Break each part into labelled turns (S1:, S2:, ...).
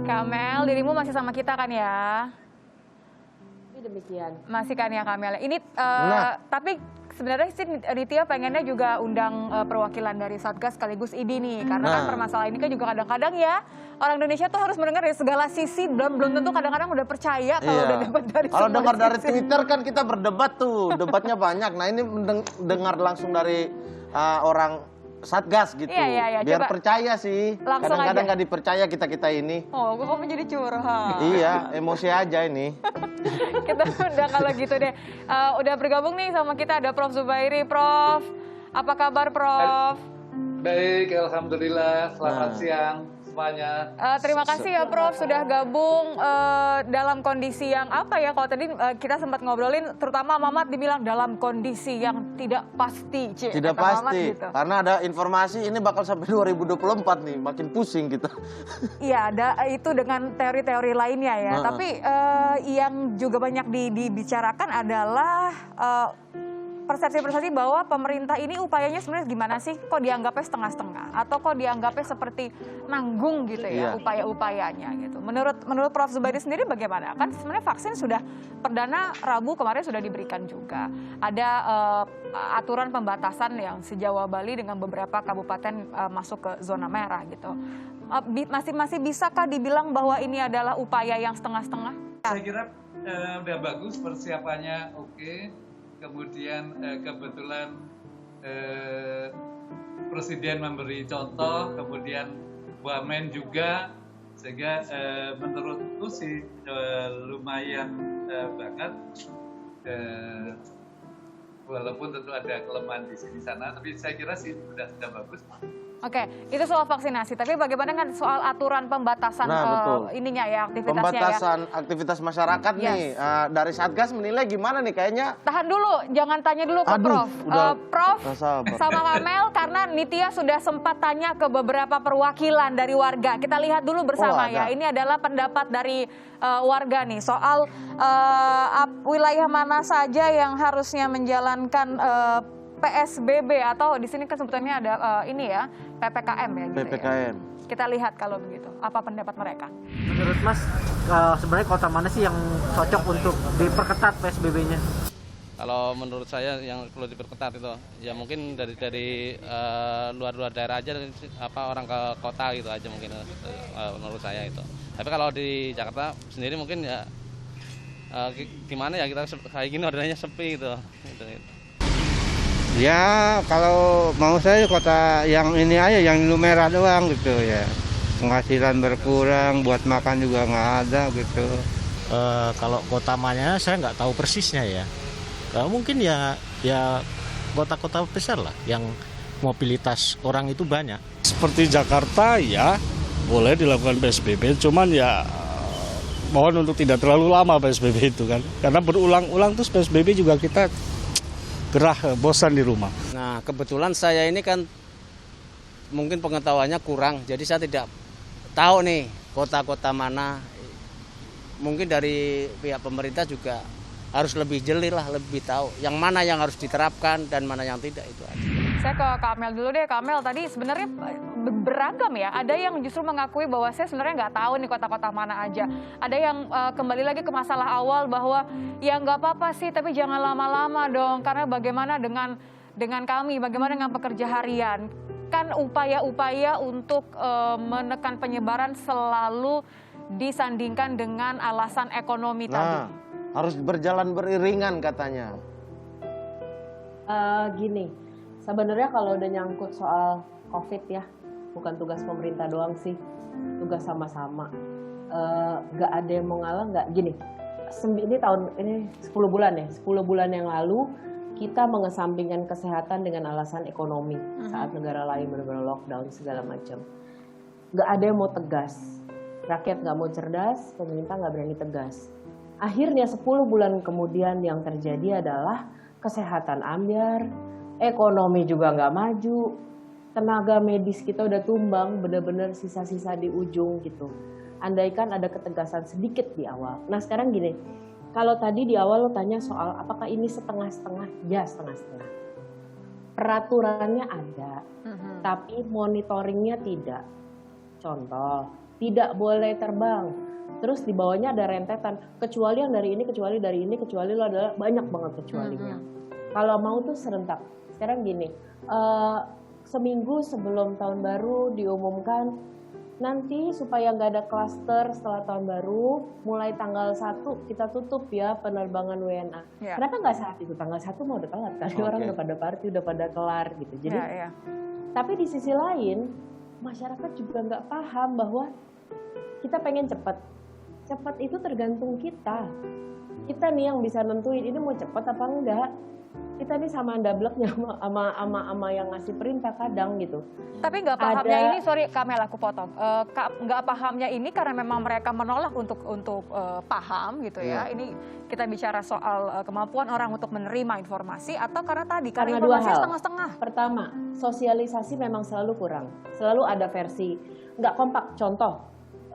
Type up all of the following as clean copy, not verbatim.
S1: Kamel, dirimu masih sama kita kan ya?
S2: Demikian.
S1: Masih kan ya Kamel. Ini tapi sebenarnya sih Nitya pengennya juga undang perwakilan dari Satgas sekaligus ID nih. Karena kan permasalahan ini kan juga kadang-kadang ya orang Indonesia tuh harus mendengar dari segala sisi. Belum tentu kadang-kadang udah percaya kalau udah dapat dari
S3: Kalau dengar dari Twitter kan kita berdebat tuh, debatnya banyak. Nah ini dengar langsung dari orang Satgas gitu,
S1: Iya,
S3: biar
S1: coba
S3: percaya sih. Kadang-kadang nggak dipercaya kita ini.
S1: Oh, kok menjadi curhat.
S3: Iya, emosi aja ini.
S1: Kita udah kalau gitu deh. Udah bergabung nih sama kita ada Prof Zubairi. Prof, apa kabar Prof?
S4: Baik, alhamdulillah. Selamat siang semuanya.
S1: Terima kasih ya Prof sudah gabung dalam kondisi yang apa ya, kalau tadi kita sempat ngobrolin terutama Mamat dibilang dalam kondisi yang tidak pasti.
S3: Tidak pasti, gitu. Karena ada informasi ini bakal sampai 2024 nih, makin pusing kita.
S1: Iya, ada itu dengan teori-teori lainnya ya. Tapi yang juga banyak dibicarakan adalah persepsi-persepsi bahwa pemerintah ini upayanya sebenarnya gimana sih? Kok dianggapnya setengah-setengah? Atau kok dianggapnya seperti nanggung gitu ya upaya-upayanya gitu. Menurut Prof Zubairi sendiri bagaimana? Kan sebenarnya vaksin sudah perdana Rabu kemarin sudah diberikan juga. Ada aturan pembatasan yang se-Jawa Bali dengan beberapa kabupaten masuk ke zona merah gitu. Masih bisakah dibilang bahwa ini adalah upaya yang setengah-setengah?
S4: Saya kira udah bagus persiapannya, oke. Kemudian kebetulan Presiden memberi contoh, kemudian Wamen juga, sehingga menurutku sih lumayan banget. Walaupun tentu ada kelemahan di sini sana, tapi saya kira sih sudah bagus.
S1: Oke, itu soal vaksinasi. Tapi bagaimana kan soal aturan pembatasan ininya ya, aktivitasnya
S3: pembatasan
S1: ya?
S3: Aktivitas masyarakat nih, dari Satgas menilai gimana nih kayaknya?
S1: Tahan dulu, jangan tanya dulu ke Prof. Prof sama Kamel, karena Nitya sudah sempat tanya ke beberapa perwakilan dari warga. Kita lihat dulu bersama ya. Ini adalah pendapat dari warga nih soal wilayah mana saja yang harusnya menjalankan PSBB atau di sini kan sebetulnya ada ini ya PPKM ya gitu.
S3: PPKM.
S1: Ya. Kita lihat kalau begitu apa pendapat mereka.
S5: Menurut Mas sebenarnya kota mana sih yang cocok untuk diperketat PSBB-nya?
S6: Kalau menurut saya yang perlu diperketat itu ya mungkin dari luar daerah aja orang ke kota gitu aja mungkin menurut saya itu. Tapi kalau di Jakarta sendiri mungkin ya gimana ya kita kayak gini ordernya sepi gitu.
S7: Ya kalau mau saya kota yang ini aja, yang merah doang gitu ya. Penghasilan berkurang, buat makan juga nggak ada gitu.
S5: Kalau kota mana saya nggak tahu persisnya ya. Mungkin ya kota-kota besar lah yang mobilitas orang itu banyak.
S8: Seperti Jakarta ya boleh dilakukan PSBB, cuman ya mohon untuk tidak terlalu lama PSBB itu kan. Karena berulang-ulang terus PSBB juga kita gerah, bosan di rumah.
S9: Nah, kebetulan saya ini kan mungkin pengetahuannya kurang, jadi saya tidak tahu nih kota-kota mana. Mungkin dari pihak pemerintah juga harus lebih jeli lah, lebih tahu yang mana yang harus diterapkan dan mana yang tidak itu aja.
S1: Saya ke Kamel dulu deh. Kamel tadi sebenarnya beragam ya. Ada yang justru mengakui bahwa saya sebenarnya nggak tahu nih kota-kota mana aja. Ada yang kembali lagi ke masalah awal bahwa ya nggak apa-apa sih, tapi jangan lama-lama dong. Karena bagaimana dengan kami, bagaimana dengan pekerja harian? Kan upaya-upaya untuk menekan penyebaran selalu disandingkan dengan alasan ekonomi tadi.
S3: Harus berjalan beriringan katanya.
S2: Gini, sebenarnya kalau udah nyangkut soal COVID ya, bukan tugas pemerintah doang sih, tugas sama-sama. Gak ada yang mau ngalah, gak gini. Ini 10 bulan ya, 10 bulan yang lalu kita mengesampingkan kesehatan dengan alasan ekonomi saat negara lain benar-benar lockdown segala macam. Gak ada yang mau tegas, rakyat gak mau cerdas, pemerintah gak berani tegas. Akhirnya 10 bulan kemudian yang terjadi adalah kesehatan ambyar, ekonomi juga nggak maju, tenaga medis kita udah tumbang, benar-benar sisa-sisa di ujung gitu. Andaikan ada ketegasan sedikit di awal. Nah sekarang gini, kalau tadi di awal lo tanya soal apakah ini setengah-setengah, ya setengah-setengah. Peraturannya ada, tapi monitoringnya tidak. Contoh, tidak boleh terbang. Terus di bawahnya ada rentetan, kecuali yang dari ini, kecuali dari ini, kecuali lo adalah banyak banget kecualinya. Kalau mau tuh serentak. Sekarang gini, seminggu sebelum tahun baru diumumkan, nanti supaya nggak ada klaster setelah tahun baru, mulai tanggal 1 kita tutup ya penerbangan WNA.
S1: Ya.
S2: Kenapa nggak saat itu? Tanggal 1 mau udah telat, kali orang udah pada party, udah pada kelar gitu. Jadi, tapi di sisi lain, masyarakat juga nggak paham bahwa kita pengen cepat. Cepat itu tergantung kita. Kita nih yang bisa nentuin ini mau cepat apa enggak. Kita nih sama dableknya sama yang ngasih perintah kadang gitu.
S1: Tapi nggak pahamnya ini, sorry Kamel aku potong. Nggak pahamnya ini karena memang mereka menolak untuk paham gitu ya. Ini kita bicara soal kemampuan orang untuk menerima informasi atau karena tadi karena informasi setengah-setengah.
S2: Pertama, sosialisasi memang selalu kurang. Selalu ada versi nggak kompak. Contoh,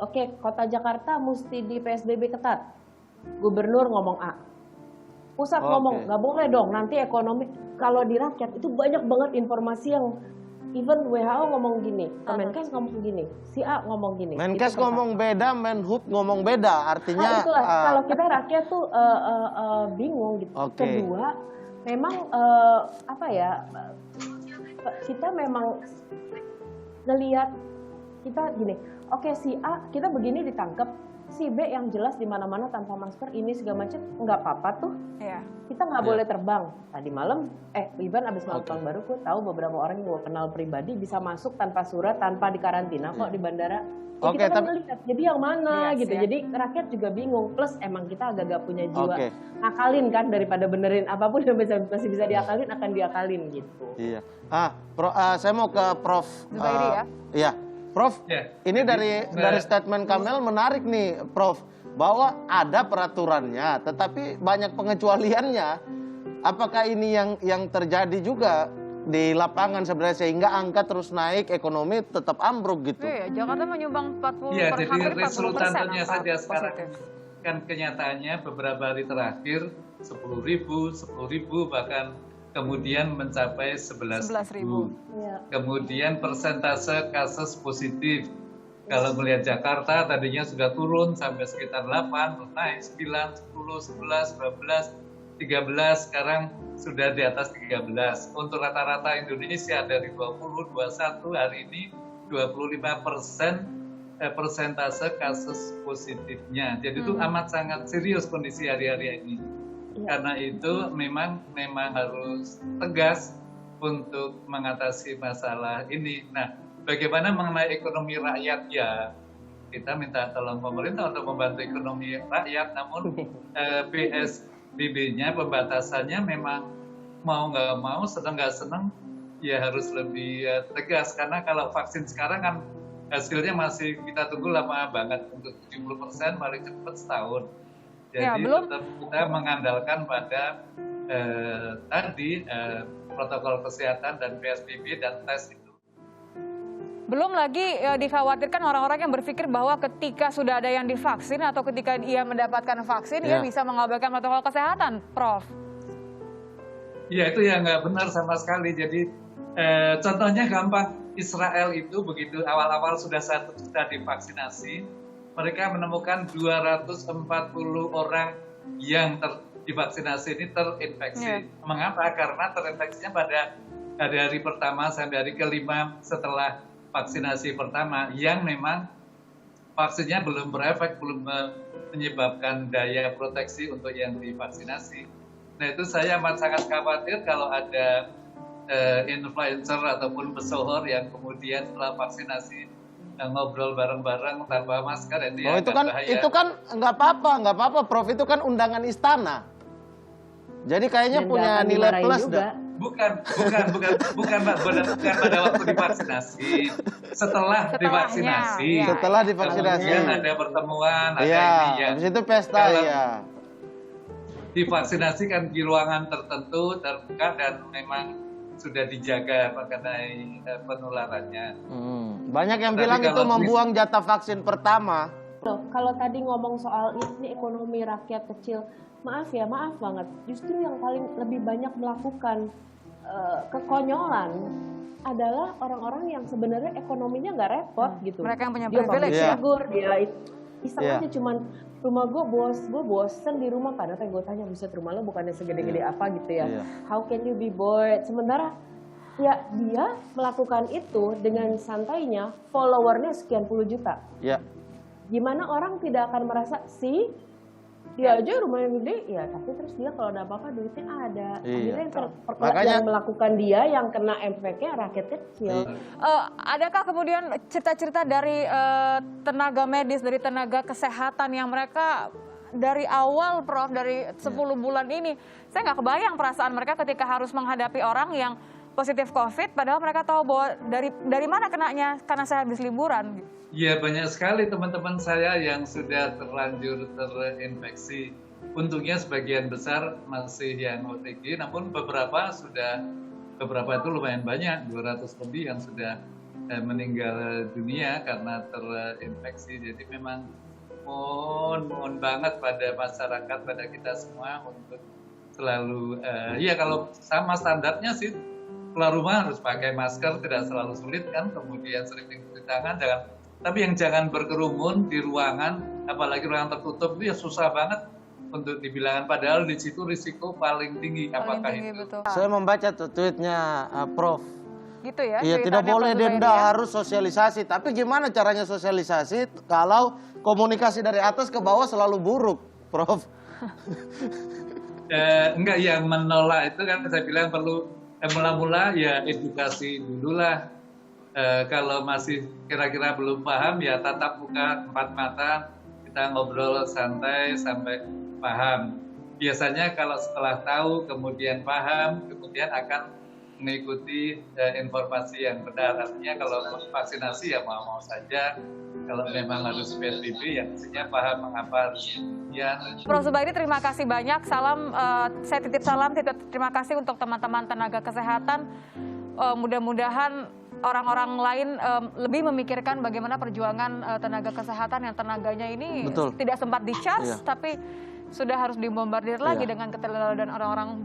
S2: oke, Kota Jakarta mesti di PSBB ketat. Gubernur ngomong A. Pusat ngomong, nggak boleh dong, nanti ekonomi. Kalau di rakyat itu banyak banget informasi yang even WHO ngomong gini, Kemenkes ngomong gini, si A ngomong gini.
S3: Menkes ngomong beda, Menhub ngomong beda, artinya...
S2: itulah, kalau kita rakyat tuh bingung gitu. Kedua, memang kita memang ngelihat, kita gini, oke si A, kita begini ditangkap, si B yang jelas di mana-mana tanpa masker ini segala macam nggak apa-apa tuh. Kita nggak boleh terbang. Tadi malam Ivan abis malam tahun baru, gue tahu beberapa orang yang gue kenal pribadi bisa masuk tanpa surat, tanpa dikarantina kok di bandara. Kita kan melihat jadi yang mana gitu. Jadi rakyat juga bingung. Plus emang kita agak-agak punya jiwa ngakalin kan, daripada benerin apapun yang masih bisa diakalin akan diakalin gitu.
S3: Iya. Saya mau ke Prof.
S1: Zubairi ya.
S3: Iya. Prof, ini dari statement Kamel menarik nih, Prof, bahwa ada peraturannya, tetapi banyak pengecualiannya. Apakah ini yang terjadi juga di lapangan sebenarnya sehingga angka terus naik, ekonomi tetap ambruk gitu?
S1: Iya, Jakarta menyumbang 40%.
S4: Iya, jadi resultannya saja sekarang kan kenyataannya beberapa hari terakhir 10.000, bahkan kemudian mencapai 11.000. Kemudian persentase kasus positif. Kalau melihat Jakarta tadinya sudah turun sampai sekitar 8, naik 9, 10, 11, 12, 13, sekarang sudah di atas 13. Untuk rata-rata Indonesia dari 20, 21, hari ini 25% persentase kasus positifnya. Jadi itu amat sangat serius kondisi hari-hari ini. Karena itu memang harus tegas untuk mengatasi masalah ini. Nah, bagaimana mengenai ekonomi rakyat ya? Kita minta tolong pemerintah untuk membantu ekonomi rakyat, namun PSBB-nya pembatasannya memang mau nggak mau, seneng nggak seneng, ya harus lebih tegas. Karena kalau vaksin sekarang kan hasilnya masih kita tunggu lama banget, untuk 70% paling cepat setahun. Jadi tetap kita mengandalkan pada protokol kesehatan dan PSBB dan tes itu.
S1: Belum lagi dikhawatirkan orang-orang yang berpikir bahwa ketika sudah ada yang divaksin atau ketika ia mendapatkan vaksin, ia bisa mengabaikan protokol kesehatan, Prof.
S4: Iya, itu ya nggak benar sama sekali. Jadi contohnya gampang, Israel itu begitu awal-awal sudah divaksinasi, mereka menemukan 240 orang yang divaksinasi ini terinfeksi. Mengapa? Karena terinfeksinya pada hari pertama sampai hari kelima setelah vaksinasi pertama, yang memang vaksinnya belum berefek, belum menyebabkan daya proteksi untuk yang divaksinasi. Nah, itu saya amat sangat khawatir kalau ada influencer ataupun pesohor yang kemudian setelah vaksinasi ngobrol bareng-bareng tanpa masker,
S3: itu kan nggak apa-apa, Prof, itu kan undangan istana. Jadi kayaknya punya nilai plus dah.
S4: Bukan pada waktu divaksinasi, setelah divaksinasi.
S3: Setelah divaksinasi.
S4: Kemudian ada pertemuan, ada
S3: ini ya. Habis itu pesta ya.
S4: Divaksinasi kan di ruangan tertentu, terbuka, dan memang sudah dijaga mengenai penularannya.
S3: Banyak yang bilang itu membuang jatah vaksin pertama.
S2: Kalau tadi ngomong soal ini ekonomi rakyat kecil, maaf banget. Justru yang paling lebih banyak melakukan kekonyolan adalah orang-orang yang sebenarnya ekonominya nggak repot gitu.
S1: Mereka yang punya
S2: Dia
S1: privilege
S2: public
S1: ya.
S2: figure, dia iseng aja cuman rumah gue bosen di rumah, karena gue tanya, buset rumah lo bukannya segede-gede apa gitu ya. How can you be bored? Sementara ya dia melakukan itu dengan santainya, followernya sekian puluh juta. Gimana orang tidak akan merasa sih dia aja rumahnya gede ya, tapi terus dia kalau ada apa-apa duitnya ada. Akhirnya yang melakukan dia yang kena efeknya rakyat kecil.
S1: Adakah kemudian cerita-cerita dari tenaga medis, dari tenaga kesehatan yang mereka dari awal, Prof, dari 10 bulan ini, saya nggak kebayang perasaan mereka ketika harus menghadapi orang yang positif COVID, padahal mereka tahu bahwa dari mana kenanya, karena saya habis liburan.
S4: Ya, banyak sekali teman-teman saya yang sudah terlanjur terinfeksi. Untungnya sebagian besar masih yang OTG, namun beberapa itu lumayan banyak, 200 lebih yang sudah meninggal dunia karena terinfeksi. Jadi memang mohon banget pada masyarakat, pada kita semua untuk selalu, ya kalau sama standarnya sih, keluar rumah harus pakai masker, tidak selalu sulit kan, kemudian sering cuci tangan, tapi yang jangan berkerumun di ruangan, apalagi ruangan tertutup itu ya susah banget untuk dibilangkan, padahal di situ risiko paling tinggi. Apakah itu?
S1: Betul.
S3: Saya membaca tuh tweetnya Prof.
S1: Gitu ya?
S3: Iya, tidak boleh denda, harus sosialisasi. Tapi gimana caranya sosialisasi kalau komunikasi dari atas ke bawah selalu buruk, Prof?
S4: Enggak, yang menolak itu kan saya bilang perlu mula-mula ya edukasi dululah. Kalau masih kira-kira belum paham ya tatap muka, empat mata, kita ngobrol santai sampai paham. Biasanya kalau setelah tahu kemudian paham, kemudian akan mengikuti informasi yang benar. Artinya kalau vaksinasi ya mau saja, kalau memang harus PSBB ya mestinya paham mengapa harus demikian.
S1: Prof. Zubairi, terima kasih banyak. Salam, saya titip salam, terima kasih untuk teman-teman tenaga kesehatan. Mudah-mudahan orang-orang lain lebih memikirkan bagaimana perjuangan tenaga kesehatan yang tenaganya ini tidak sempat dicas, tapi sudah harus dibombardir lagi dengan keterlambatan orang-orang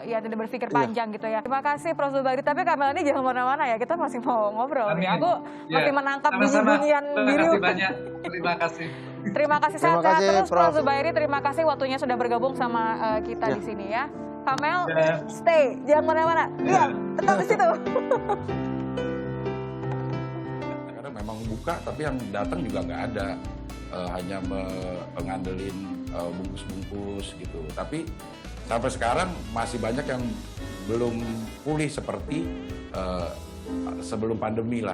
S1: yang tidak berpikir panjang gitu ya. Terima kasih Prof. Zubairi, tapi Kamel ini jangan mana-mana ya, kita masih mau ngobrol nih. Aku masih menangkap bunyi-bunyian biru.
S4: Terima kasih banyak, terima kasih.
S1: Terima kasih, sehat terus Prof. Zubairi, terima kasih waktunya sudah bergabung sama kita di sini ya. Kamel, stay, jangan mana-mana. Iya, tetap di situ.
S10: Memang buka, tapi yang datang juga nggak ada, hanya mengandelin bungkus-bungkus gitu. Tapi sampai sekarang masih banyak yang belum pulih seperti sebelum pandemi lah.